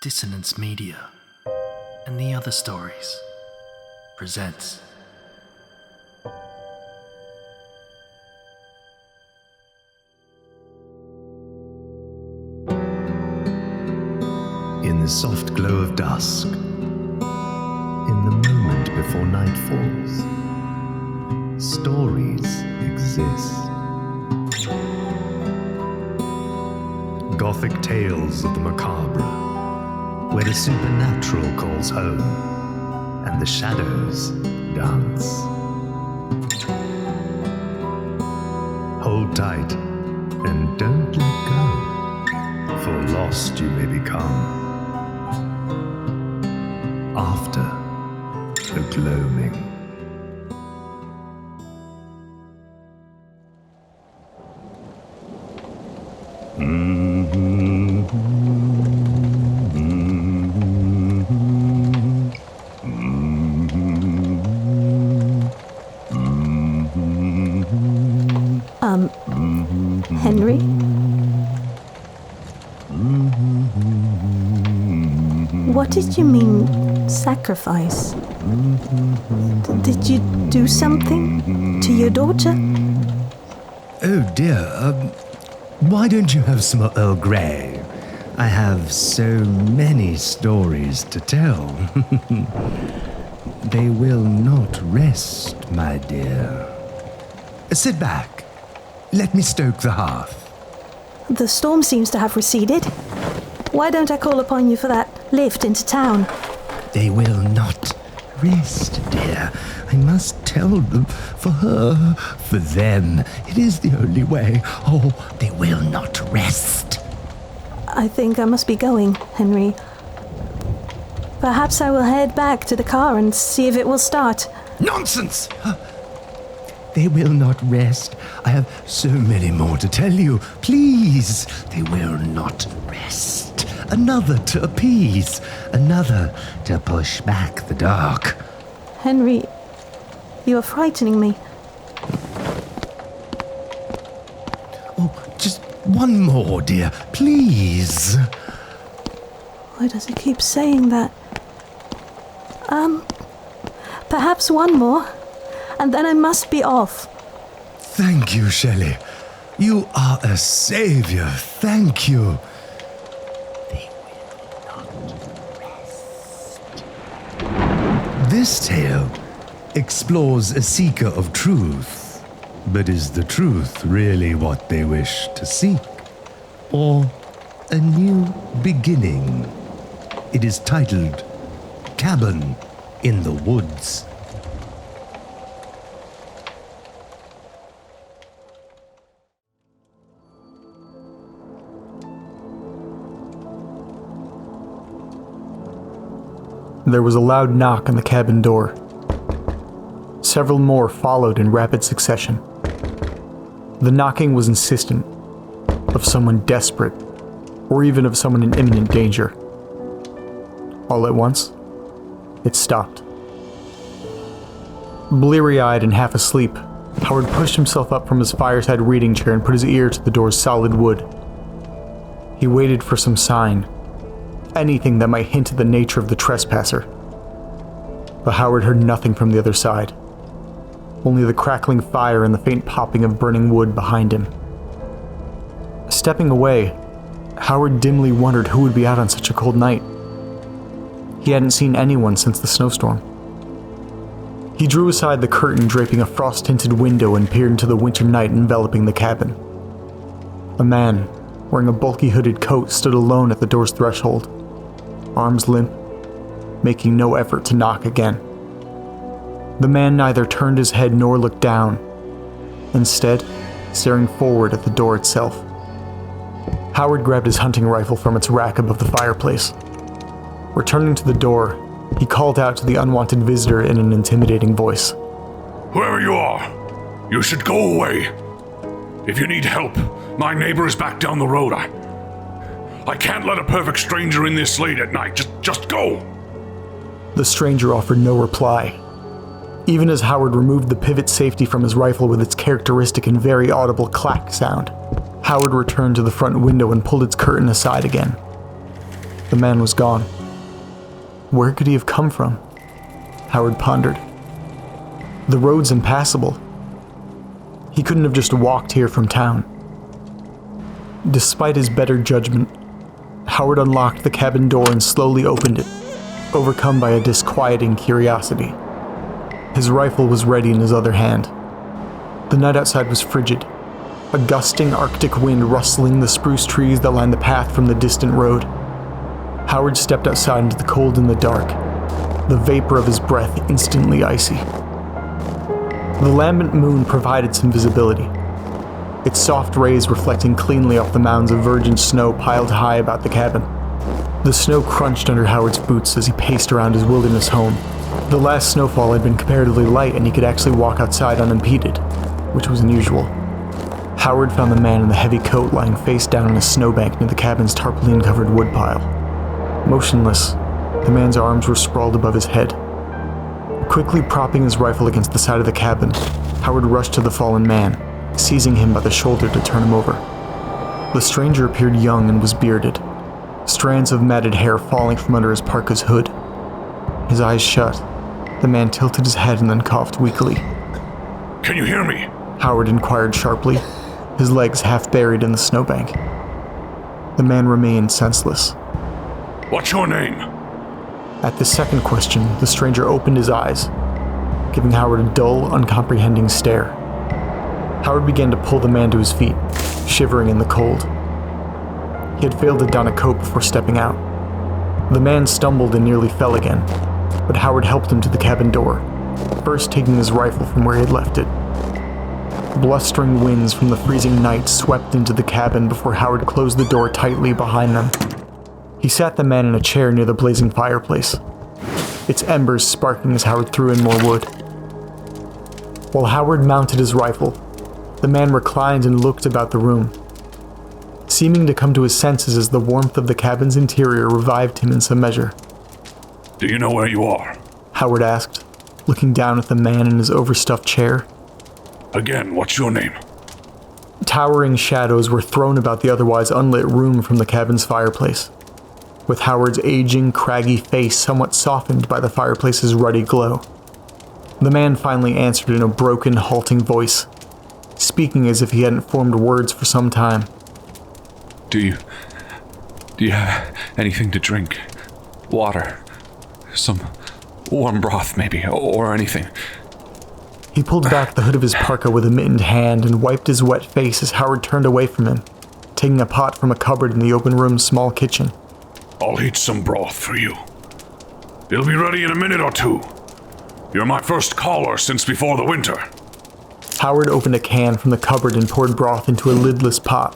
Dissonance Media and the Other Stories presents In the soft glow of dusk, in the moment before night falls, stories exist. Gothic tales of the macabre, where the supernatural calls home and the shadows dance. Hold tight and don't let go, for lost you may become after the gloaming. Henry? What did you mean, sacrifice? Did you do something to your daughter? Oh dear, why don't you have some Earl Grey? I have so many stories to tell. They will not rest, my dear. Sit back. Let me stoke the hearth. The storm seems to have receded. Why don't I call upon you for that lift into town? They will not rest, dear. I must tell them. For her, for them. It is the only way. Oh, they will not rest. I think I must be going, Henry. Perhaps I will head back to the car and see if it will start. Nonsense! They will not rest. I have so many more to tell you. Please, they will not rest. Another to appease. Another to push back the dark. Henry, you are frightening me. Oh, just one more, dear. Please. Why does he keep saying that? Perhaps one more, and then I must be off. Thank you, Shelly. You are a savior. Thank you. They will not rest. This tale explores a seeker of truth. But is the truth really what they wish to seek? Or a new beginning? It is titled Cabin in the Woods. There was a loud knock on the cabin door. Several more followed in rapid succession. The knocking was insistent, of someone desperate, or even of someone in imminent danger. All at once, it stopped. Bleary-eyed and half asleep, Howard pushed himself up from his fireside reading chair and put his ear to the door's solid wood. He waited for some sign, anything that might hint at the nature of the trespasser. But Howard heard nothing from the other side, only the crackling fire and the faint popping of burning wood behind him. Stepping away, Howard dimly wondered who would be out on such a cold night. He hadn't seen anyone since the snowstorm. He drew aside the curtain draping a frost-tinted window and peered into the winter night enveloping the cabin. A man, wearing a bulky hooded coat, stood alone at the door's threshold, arms limp, making no effort to knock again. The man neither turned his head nor looked down, instead staring forward at the door itself. Howard grabbed his hunting rifle from its rack above the fireplace. Returning to the door, he called out to the unwanted visitor in an intimidating voice. Whoever you are, you should go away. If you need help, my neighbor is back down the road. I can't let a perfect stranger in this late at night. Just go. The stranger offered no reply. Even as Howard removed the pivot safety from his rifle with its characteristic and very audible clack sound, Howard returned to the front window and pulled its curtain aside again. The man was gone. Where could he have come from? Howard pondered. The road's impassable. He couldn't have just walked here from town. Despite his better judgment, Howard unlocked the cabin door and slowly opened it, overcome by a disquieting curiosity. His rifle was ready in his other hand. The night outside was frigid, a gusting Arctic wind rustling the spruce trees that lined the path from the distant road. Howard stepped outside into the cold and the dark, the vapor of his breath instantly icy. The lambent moon provided some visibility, its soft rays reflecting cleanly off the mounds of virgin snow piled high about the cabin. The snow crunched under Howard's boots as he paced around his wilderness home. The last snowfall had been comparatively light and he could actually walk outside unimpeded, which was unusual. Howard found the man in the heavy coat lying face down on a snowbank near the cabin's tarpaulin-covered woodpile. Motionless, the man's arms were sprawled above his head. Quickly propping his rifle against the side of the cabin, Howard rushed to the fallen man, seizing him by the shoulder to turn him over. The stranger appeared young and was bearded, strands of matted hair falling from under his parka's hood. His eyes shut, the man tilted his head and then coughed weakly. Can you hear me? Howard inquired sharply, his legs half buried in the snowbank. The man remained senseless. What's your name? At the second question, the stranger opened his eyes, giving Howard a dull, uncomprehending stare. Howard began to pull the man to his feet, shivering in the cold. He had failed to don a coat before stepping out. The man stumbled and nearly fell again, but Howard helped him to the cabin door, first taking his rifle from where he had left it. Blustering winds from the freezing night swept into the cabin before Howard closed the door tightly behind them. He sat the man in a chair near the blazing fireplace, its embers sparking as Howard threw in more wood. While Howard mounted his rifle, the man reclined and looked about the room, seeming to come to his senses as the warmth of the cabin's interior revived him in some measure. Do you know where you are? Howard asked, looking down at the man in his overstuffed chair. Again, what's your name? Towering shadows were thrown about the otherwise unlit room from the cabin's fireplace, with Howard's aging, craggy face somewhat softened by the fireplace's ruddy glow. The man finally answered in a broken, halting voice, speaking as if he hadn't formed words for some time. Do you have anything to drink? Water? Some warm broth, maybe, or anything? He pulled back the hood of his parka with a mittened hand and wiped his wet face as Howard turned away from him, taking a pot from a cupboard in the open room's small kitchen. I'll heat some broth for you. It'll be ready in a minute or two. You're my first caller since before the winter. Howard opened a can from the cupboard and poured broth into a lidless pot,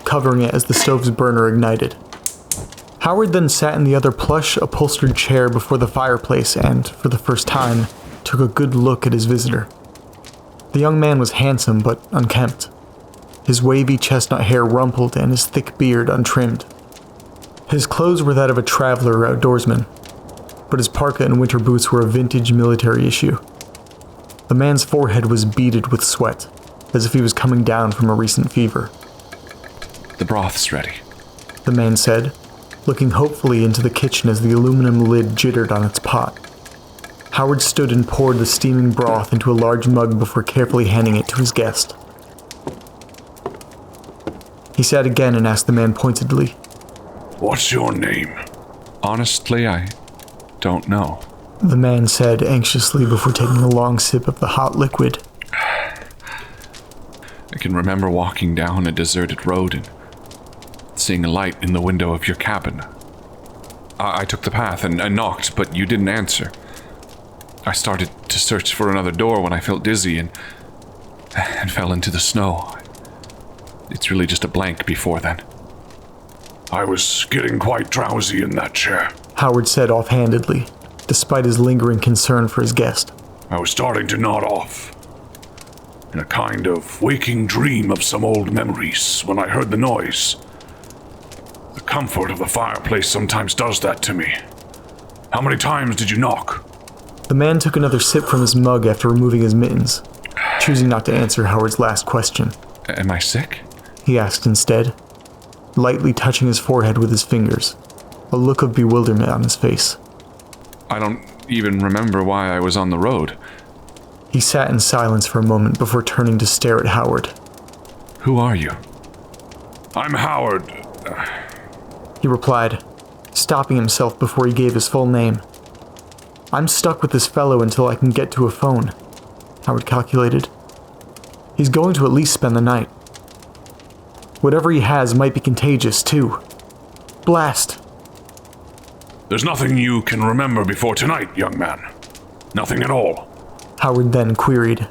covering it as the stove's burner ignited. Howard then sat in the other plush, upholstered chair before the fireplace and, for the first time, took a good look at his visitor. The young man was handsome but unkempt, his wavy chestnut hair rumpled and his thick beard untrimmed. His clothes were that of a traveler or outdoorsman, but his parka and winter boots were a vintage military issue. The man's forehead was beaded with sweat, as if he was coming down from a recent fever. The broth's ready, the man said, looking hopefully into the kitchen as the aluminum lid jittered on its pot. Howard stood and poured the steaming broth into a large mug before carefully handing it to his guest. He sat again and asked the man pointedly, What's your name? Honestly, I don't know. The man said anxiously before taking a long sip of the hot liquid. I can remember walking down a deserted road and seeing a light in the window of your cabin. I took the path and knocked, but you didn't answer. I started to search for another door when I felt dizzy and fell into the snow. It's really just a blank before then. I was getting quite drowsy in that chair, Howard said offhandedly, despite his lingering concern for his guest. I was starting to nod off, in a kind of waking dream of some old memories when I heard the noise. The comfort of the fireplace sometimes does that to me. How many times did you knock? The man took another sip from his mug after removing his mittens, choosing not to answer Howard's last question. Am I sick? He asked instead, lightly touching his forehead with his fingers. a look of bewilderment on his face. I don't even remember why I was on the road. He sat in silence for a moment before turning to stare at Howard. Who are you? I'm Howard. He replied, stopping himself before he gave his full name. I'm stuck with this fellow until I can get to a phone, Howard calculated. He's going to at least spend the night. Whatever he has might be contagious, too. Blast! There's nothing you can remember before tonight, young man. Nothing at all. Howard then queried,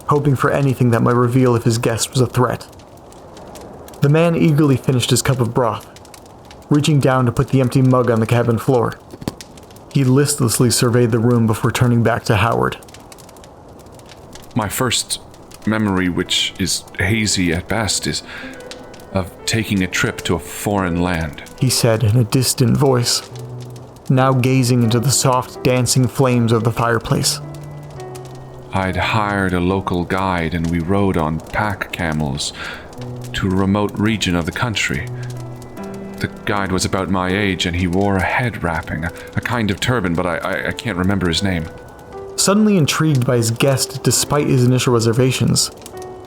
hoping for anything that might reveal if his guest was a threat. The man eagerly finished his cup of broth, reaching down to put the empty mug on the cabin floor. He listlessly surveyed the room before turning back to Howard. My first memory, which is hazy at best, is of taking a trip to a foreign land, he said in a distant voice, now gazing into the soft, dancing flames of the fireplace. I'd hired a local guide and we rode on pack camels to a remote region of the country. The guide was about my age and he wore a head wrapping, a kind of turban, but I can't remember his name. Suddenly intrigued by his guest despite his initial reservations,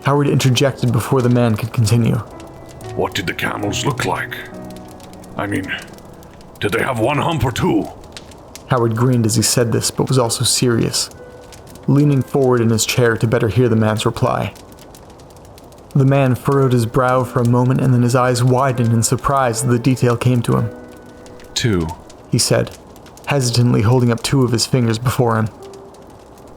Howard interjected before the man could continue. What did the camels look like? I mean, did they have one hump or two? Howard grinned as he said this, but was also serious, leaning forward in his chair to better hear the man's reply. The man furrowed his brow for a moment and then his eyes widened in surprise as the detail came to him. 2, he said, hesitantly holding up 2 of his fingers before him.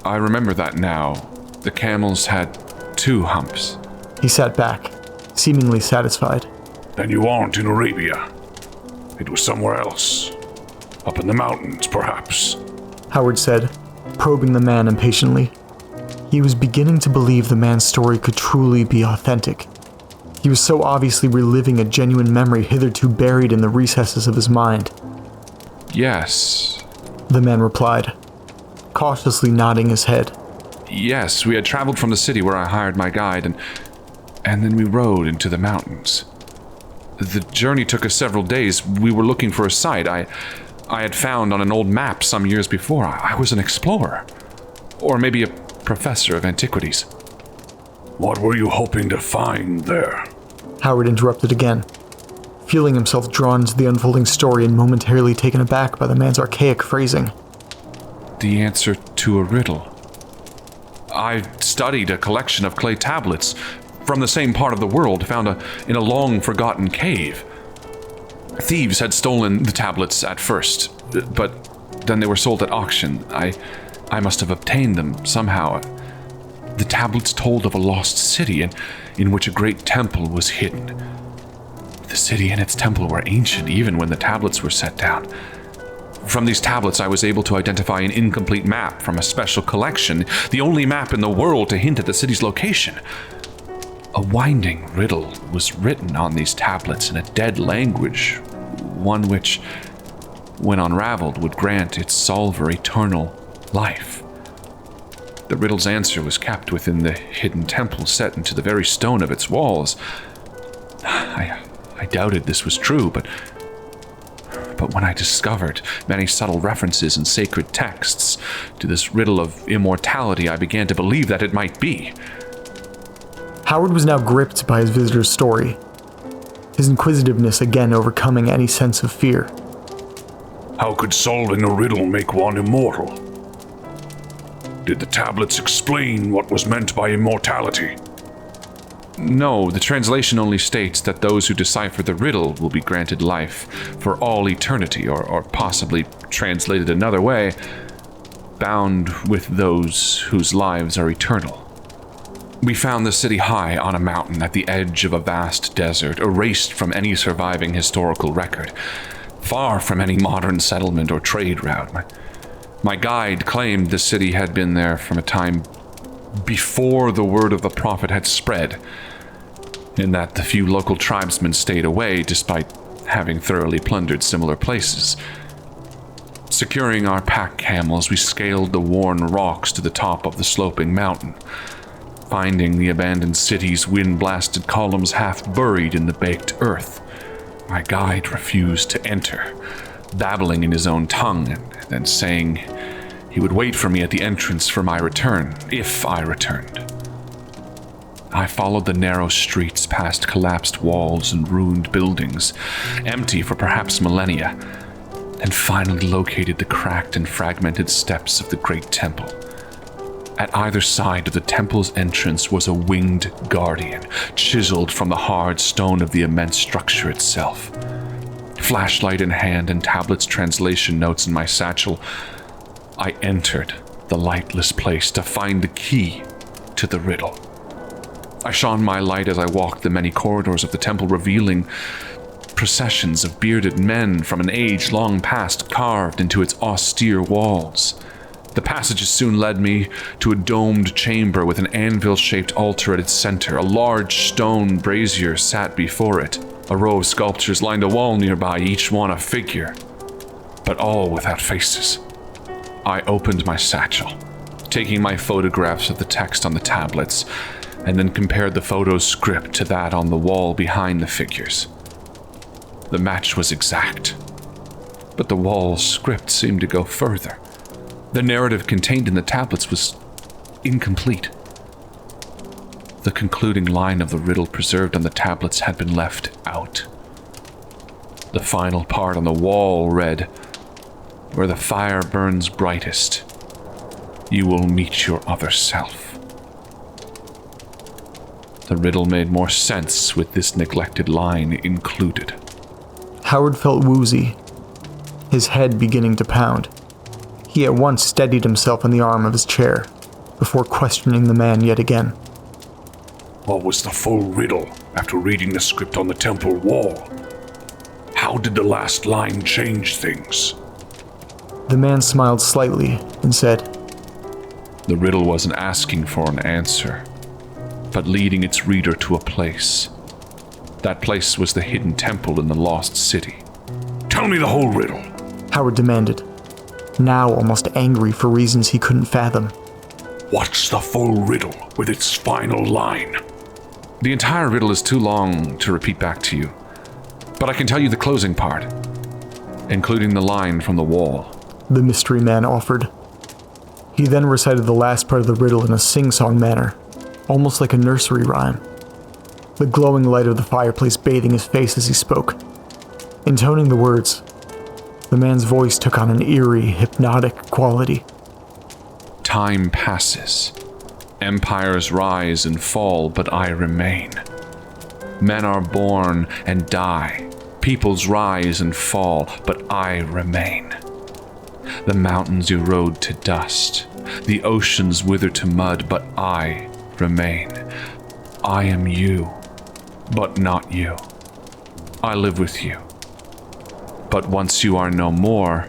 I remember that now. The camels had 2 humps. He sat back, seemingly satisfied. Then you aren't in Arabia. It was somewhere else. Up in the mountains, perhaps. Howard said, probing the man impatiently. He was beginning to believe the man's story could truly be authentic. He was so obviously reliving a genuine memory hitherto buried in the recesses of his mind. Yes. The man replied, cautiously nodding his head. Yes, we had traveled from the city where I hired my guide, and then we rode into the mountains. The journey took us several days. We were looking for a site I had found on an old map some years before. I was an explorer. Or maybe a professor of antiquities. What were you hoping to find there? Howard interrupted again, feeling himself drawn into the unfolding story and momentarily taken aback by the man's archaic phrasing. The answer to a riddle. I studied a collection of clay tablets from the same part of the world found in a long-forgotten cave. Thieves had stolen the tablets at first, but then they were sold at auction. I must have obtained them somehow. The tablets told of a lost city in which a great temple was hidden. The city and its temple were ancient even when the tablets were set down. From these tablets, I was able to identify an incomplete map from a special collection, the only map in the world to hint at the city's location. A winding riddle was written on these tablets in a dead language, one which, when unraveled, would grant its solver eternal life. The riddle's answer was kept within the hidden temple set into the very stone of its walls. I doubted this was true, but when I discovered many subtle references in sacred texts to this riddle of immortality, I began to believe that it might be. Howard was now gripped by his visitor's story, his inquisitiveness again overcoming any sense of fear. How could solving a riddle make one immortal? Did the tablets explain what was meant by immortality? No, the translation only states that those who decipher the riddle will be granted life for all eternity, or possibly translated another way, bound with those whose lives are eternal. We found the city high on a mountain at the edge of a vast desert, erased from any surviving historical record, far from any modern settlement or trade route. My guide claimed the city had been there from a time before the word of the prophet had spread, and that the few local tribesmen stayed away despite having thoroughly plundered similar places. Securing our pack camels, we scaled the worn rocks to the top of the sloping mountain, finding the abandoned city's wind-blasted columns half buried in the baked earth. My guide refused to enter, babbling in his own tongue, and then saying he would wait for me at the entrance for my return, if I returned. I followed the narrow streets past collapsed walls and ruined buildings, empty for perhaps millennia, and finally located the cracked and fragmented steps of the great temple. At either side of the temple's entrance was a winged guardian, chiseled from the hard stone of the immense structure itself. Flashlight in hand and tablet's translation notes in my satchel, I entered the lightless place to find the key to the riddle. I shone my light as I walked the many corridors of the temple, revealing processions of bearded men from an age long past carved into its austere walls. The passages soon led me to a domed chamber with an anvil-shaped altar at its center. A large stone brazier sat before it. A row of sculptures lined a wall nearby, each one a figure, but all without faces. I opened my satchel, taking my photographs of the text on the tablets, and then compared the photo's script to that on the wall behind the figures. The match was exact, but the wall's script seemed to go further. The narrative contained in the tablets was incomplete. The concluding line of the riddle preserved on the tablets had been left out. The final part on the wall read, "Where the fire burns brightest, you will meet your other self." The riddle made more sense with this neglected line included. Howard felt woozy, his head beginning to pound. He at once steadied himself on the arm of his chair, before questioning the man yet again. What was the full riddle after reading the script on the temple wall? How did the last line change things? The man smiled slightly and said, The riddle wasn't asking for an answer, but leading its reader to a place. That place was the hidden temple in the lost city. Tell me the whole riddle, Howard demanded, now almost angry for reasons he couldn't fathom. What's the full riddle with its final line? The entire riddle is too long to repeat back to you, but I can tell you the closing part, including the line from the wall. The mystery man offered. He then recited the last part of the riddle in a sing-song manner, almost like a nursery rhyme, the glowing light of the fireplace bathing his face as he spoke. Intoning the words, the man's voice took on an eerie, hypnotic quality. Time passes. Empires rise and fall, but I remain. Men are born and die. Peoples rise and fall, but I remain. The mountains erode to dust. The oceans wither to mud, but I remain. I am you, but not you. I live with you. But once you are no more,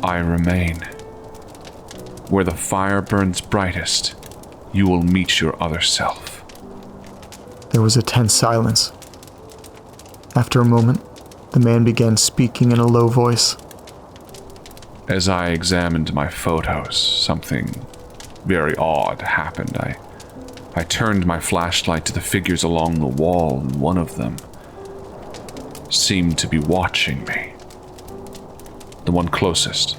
I remain. Where the fire burns brightest, you will meet your other self. There was a tense silence. After a moment, the man began speaking in a low voice. As I examined my photos, something very odd happened. I turned my flashlight to the figures along the wall, and one of them seemed to be watching me. The one closest.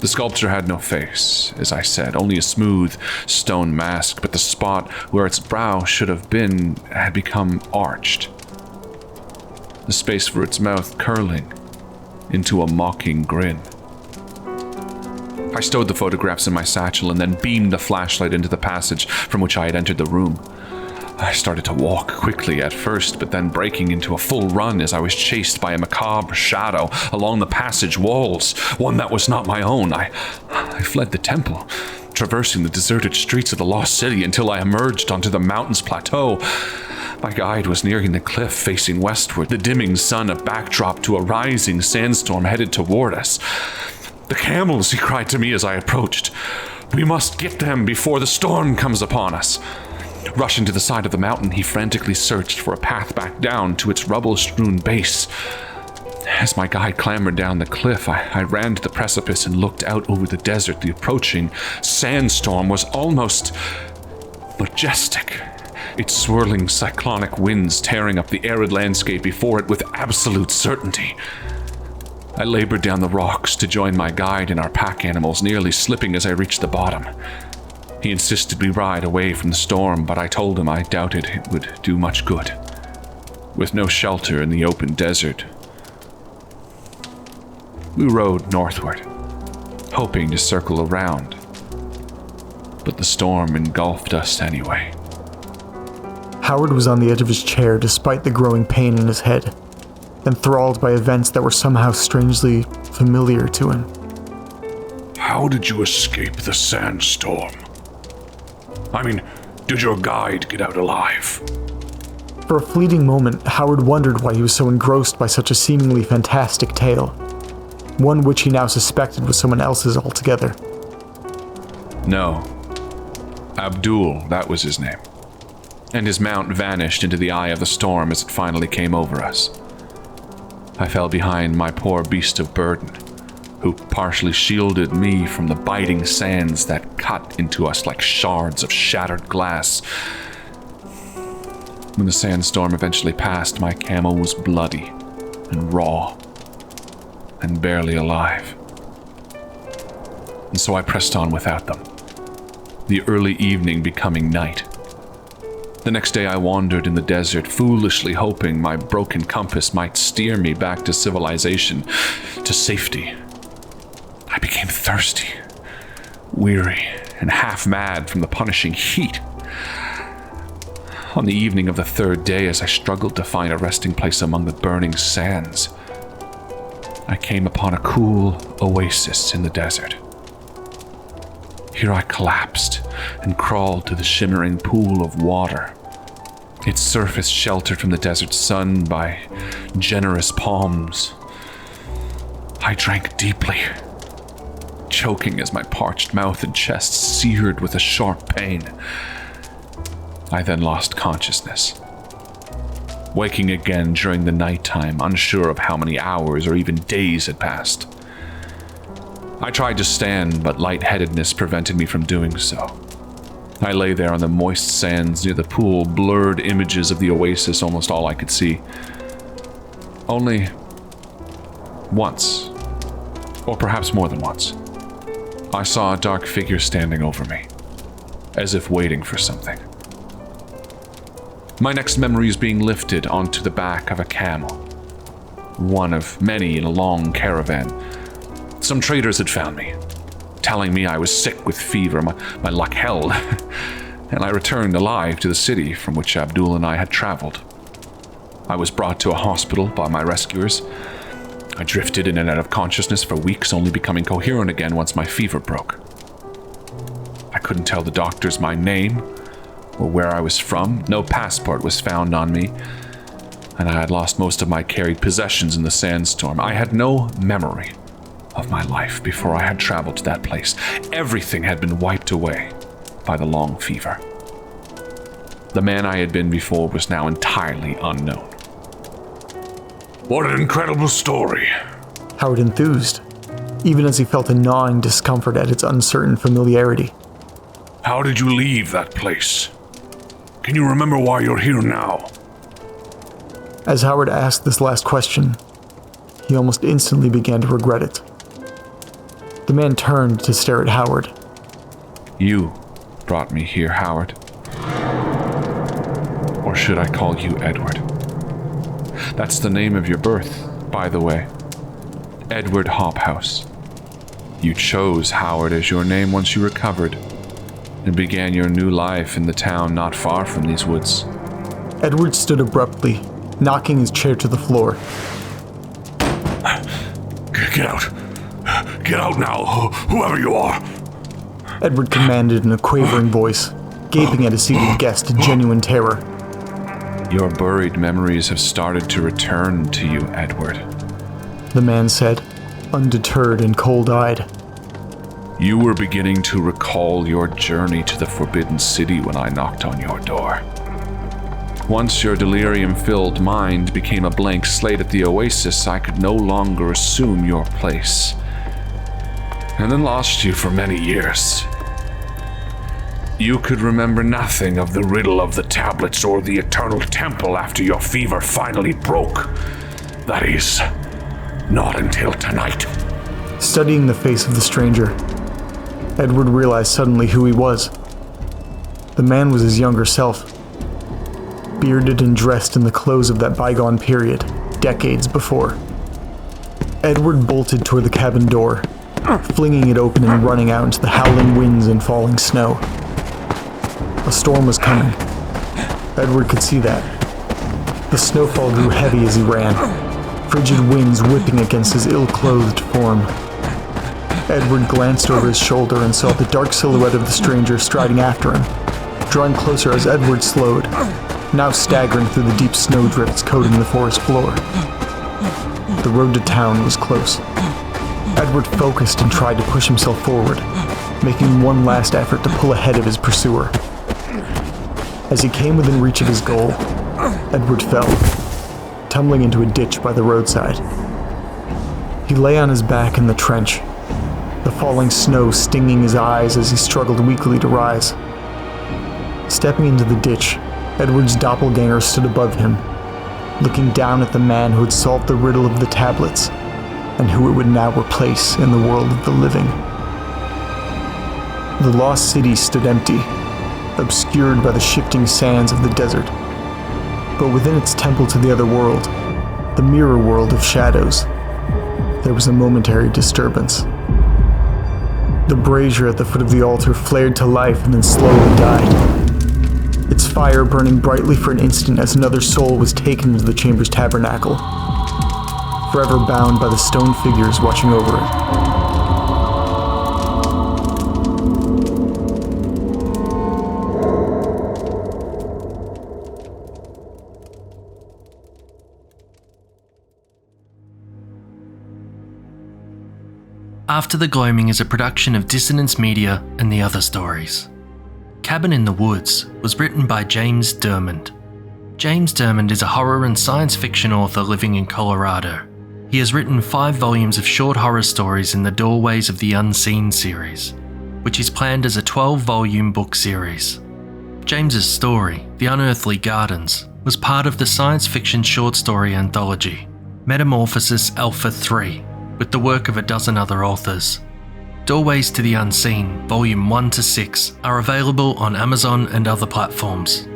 The sculpture had no face, as I said, only a smooth stone mask, but the spot where its brow should have been had become arched. The space for its mouth curling into a mocking grin. I stowed the photographs in my satchel and then beamed a flashlight into the passage from which I had entered the room. I started to walk quickly at first, but then breaking into a full run as I was chased by a macabre shadow along the passage walls, one that was not my own. I fled the temple, traversing the deserted streets of the lost city until I emerged onto the mountain's plateau. My guide was nearing the cliff facing westward, the dimming sun a backdrop to a rising sandstorm headed toward us. The camels, he cried to me as I approached. We must get them before the storm comes upon us. Rushing to the side of the mountain, he frantically searched for a path back down to its rubble-strewn base. As my guide clambered down the cliff, I ran to the precipice and looked out over the desert. The approaching sandstorm was almost majestic, its swirling cyclonic winds tearing up the arid landscape before it with absolute certainty. I labored down the rocks to join my guide and our pack animals, nearly slipping as I reached the bottom. He insisted we ride away from the storm, but I told him I doubted it would do much good. With no shelter in the open desert, we rode northward, hoping to circle around. But the storm engulfed us anyway. Howard was on the edge of his chair despite the growing pain in his head, enthralled by events that were somehow strangely familiar to him. How did you escape the sandstorm? I mean, did your guide get out alive? For a fleeting moment, Howard wondered why he was so engrossed by such a seemingly fantastic tale, one which he now suspected was someone else's altogether. No. Abdul, that was his name. And his mount vanished into the eye of the storm as it finally came over us. I fell behind my poor beast of burden, who partially shielded me from the biting sands that cut into us like shards of shattered glass. When the sandstorm eventually passed, my camel was bloody and raw and barely alive. And so I pressed on without them, the early evening becoming night. The next day I wandered in the desert, foolishly hoping my broken compass might steer me back to civilization, to safety. I became thirsty, weary, and half-mad from the punishing heat. On the evening of the third day, as I struggled to find a resting place among the burning sands, I came upon a cool oasis in the desert. Here I collapsed and crawled to the shimmering pool of water, its surface sheltered from the desert sun by generous palms. I drank deeply, choking as my parched mouth and chest seared with a sharp pain. I then lost consciousness, waking again during the nighttime, unsure of how many hours or even days had passed. I tried to stand, but lightheadedness prevented me from doing so. I lay there on the moist sands near the pool, blurred images of the oasis almost all I could see. Only once, or perhaps more than once, I saw a dark figure standing over me, as if waiting for something. My next memory is being lifted onto the back of a camel, one of many in a long caravan. Some traders had found me, telling me I was sick with fever. My luck held, and I returned alive to the city from which Abdul and I had traveled. I was brought to a hospital by my rescuers. I drifted in and out of consciousness for weeks, only becoming coherent again once my fever broke. I couldn't tell the doctors my name or where I was from. No passport was found on me, and I had lost most of my carried possessions in the sandstorm. I had no memory of my life before I had traveled to that place. Everything had been wiped away by the long fever. The man I had been before was now entirely unknown. What an incredible story. Howard enthused, even as he felt a gnawing discomfort at its uncertain familiarity. How did you leave that place? Can you remember why you're here now? As Howard asked this last question, he almost instantly began to regret it. The man turned to stare at Howard. You brought me here, Howard. Or should I call you Edward? That's the name of your birth, by the way. Edward Hobhouse. You chose Howard as your name once you recovered, and began your new life in the town not far from these woods. Edward stood abruptly, knocking his chair to the floor. Get out. Get out now, whoever you are. Edward commanded in a quavering voice, gaping at his seated guest in genuine terror. Your buried memories have started to return to you, Edward, the man said, undeterred and cold-eyed. You were beginning to recall your journey to the Forbidden City when I knocked on your door. Once your delirium-filled mind became a blank slate at the oasis, I could no longer assume your place, and then lost you for many years. You could remember nothing of the riddle of the tablets or the eternal temple after your fever finally broke. That is, Not until tonight. Studying the face of the stranger, Edward realized suddenly who he was. The man was his younger self, bearded and dressed in the clothes of that bygone period, decades before. Edward bolted toward the cabin door, flinging it open and running out into the howling winds and falling snow. A storm was coming. Edward could see that. The snowfall grew heavy as he ran, frigid winds whipping against his ill-clothed form. Edward glanced over his shoulder and saw the dark silhouette of the stranger striding after him, drawing closer as Edward slowed, now staggering through the deep snowdrifts coating the forest floor. The road to town was close. Edward focused and tried to push himself forward, making one last effort to pull ahead of his pursuer. As he came within reach of his goal, Edward fell, tumbling into a ditch by the roadside. He lay on his back in the trench, the falling snow stinging his eyes as he struggled weakly to rise. Stepping into the ditch, Edward's doppelganger stood above him, looking down at the man who had solved the riddle of the tablets and who it would now replace in the world of the living. The lost city stood empty, obscured by the shifting sands of the desert. But within its temple to the other world, the mirror world of shadows, there was a momentary disturbance. The brazier at the foot of the altar flared to life and then slowly died, its fire burning brightly for an instant as another soul was taken into the chamber's tabernacle, forever bound by the stone figures watching over it. After the Gloaming is a production of Dissonance Media and the Other Stories. Cabin in the Woods was written by James Dermond. James Dermond is a horror and science fiction author living in Colorado. He has written 5 volumes of short horror stories in the Doorways of the Unseen series, which is planned as a 12-volume book series. James's story, The Unearthly Gardens, was part of the science fiction short story anthology, Metamorphosis Alpha 3, with the work of a dozen other authors. Doorways to the Unseen, Volume 1 to 6, are available on Amazon and other platforms.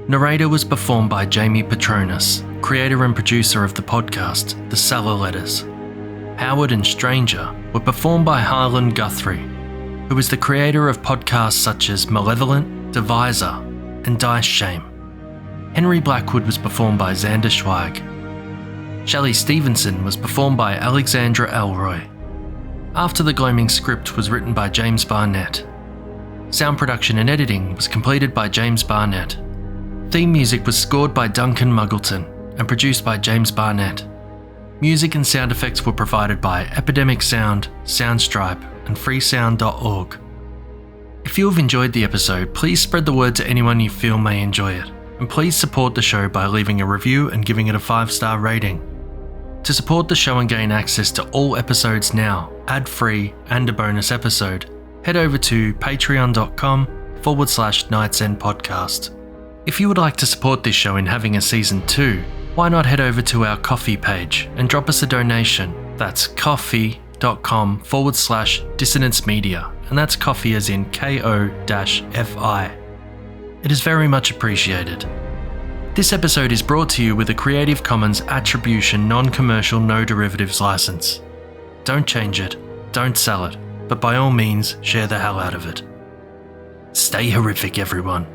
Narrator was performed by Jamie Petronas, creator and producer of the podcast, The Cellar Letters. Howard and Stranger were performed by Harlan Guthrie, who is the creator of podcasts such as Malevolent, Divisor, and Dice Shame. Henry Blackwood was performed by Xander Zweig. Shelly Stevenson was performed by Alexandra Elroy. After the Gloaming script was written by James Barnett. Sound production and editing was completed by James Barnett. Theme music was scored by Duncan Muggleton and produced by James Barnett. Music and sound effects were provided by Epidemic Sound, Soundstripe, and freesound.org. If you have enjoyed the episode, please spread the word to anyone you feel may enjoy it, and please support the show by leaving a review and giving it a 5-star rating. To support the show and gain access to all episodes now, ad-free, and a bonus episode, head over to patreon.com/Night's End Podcast. If you would like to support this show in having a season 2, why not head over to our Ko-fi page and drop us a donation. That's ko-fi.com/Dissonance Media, and that's coffee as in KO-FI. It is very much appreciated. This episode is brought to you with a Creative Commons Attribution Non-Commercial No Derivatives license. Don't change it, don't sell it, but by all means, share the hell out of it. Stay horrific, everyone.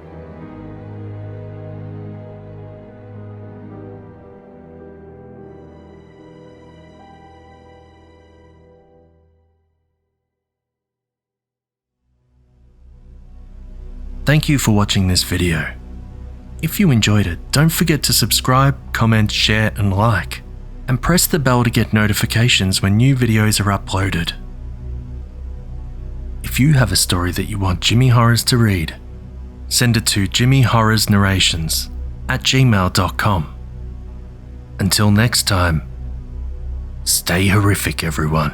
Thank you for watching this video. If you enjoyed it, don't forget to subscribe, comment, share, and like. And press the bell to get notifications when new videos are uploaded. If you have a story that you want Jimmy Horrors to read, send it to jimmyhorrorsnarrations@gmail.com. Until next time, stay horrific, everyone.